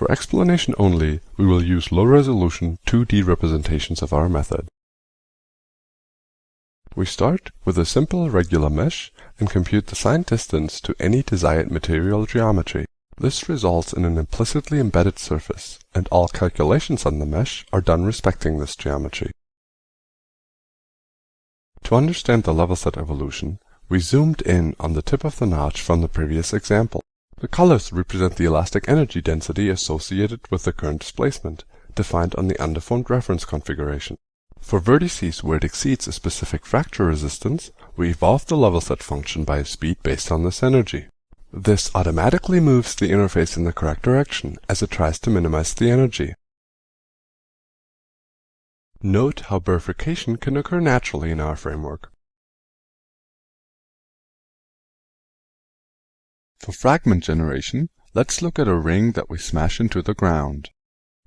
For explanation only, we will use low-resolution 2D representations of our method. We start with a simple regular mesh and compute the signed distance to any desired material geometry. This results in an implicitly embedded surface, and all calculations on the mesh are done respecting this geometry. To understand the level set evolution, we zoomed in on the tip of the notch from the previous example. The colors represent the elastic energy density associated with the current displacement, defined on the undeformed reference configuration. For vertices where it exceeds a specific fracture resistance, we evolve the level set function by a speed based on this energy. This automatically moves the interface in the correct direction, as it tries to minimize the energy. Note how bifurcation can occur naturally in our framework. For fragment generation, let's look at a ring that we smash into the ground.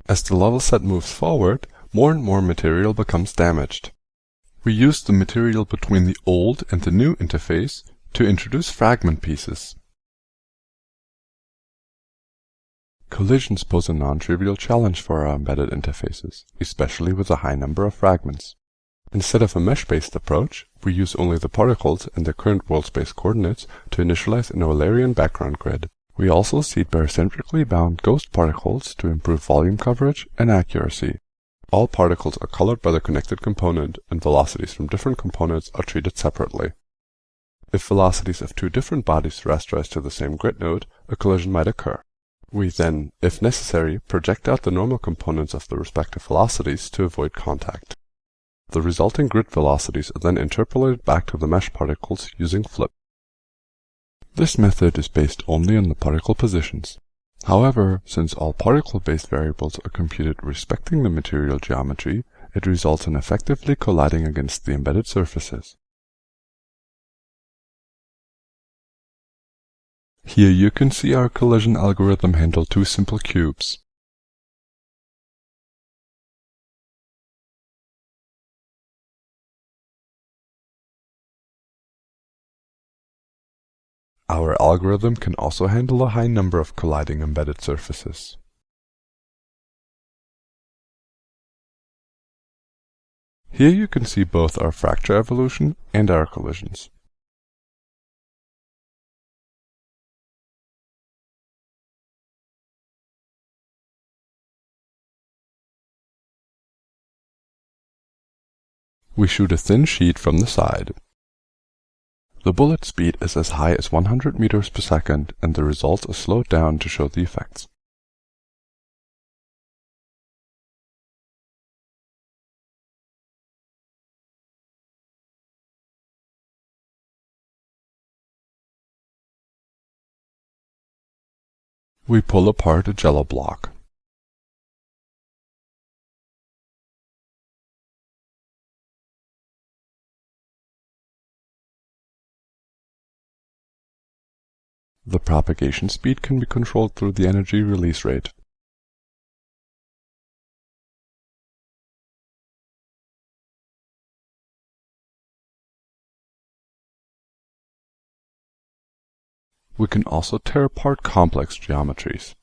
As the level set moves forward, more and more material becomes damaged. We use the material between the old and the new interface to introduce fragment pieces. Collisions pose a non-trivial challenge for our embedded interfaces, especially with a high number of fragments. Instead of a mesh-based approach, we use only the particles and their current world space coordinates to initialize an Eulerian background grid. We also seed barycentrically bound ghost particles to improve volume coverage and accuracy. All particles are colored by the connected component, and velocities from different components are treated separately. If velocities of two different bodies rasterize to the same grid node, a collision might occur. We then, if necessary, project out the normal components of the respective velocities to avoid contact. The resulting grid velocities are then interpolated back to the mesh particles using flip. This method is based only on the particle positions. However, since all particle-based variables are computed respecting the material geometry, it results in effectively colliding against the embedded surfaces. Here you can see our collision algorithm handle two simple cubes. Our algorithm can also handle a high number of colliding embedded surfaces. Here you can see both our fracture evolution and our collisions. We shoot a thin sheet from the side. The bullet speed is as high as 100 meters per second, and the results are slowed down to show the effects. We pull apart a jello block. The propagation speed can be controlled through the energy release rate. We can also tear apart complex geometries.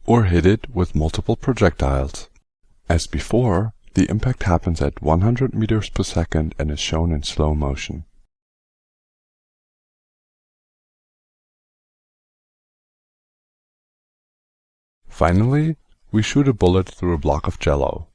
Or hit it with multiple projectiles. As before, the impact happens at 100 meters per second and is shown in slow motion. Finally, we shoot a bullet through a block of jello.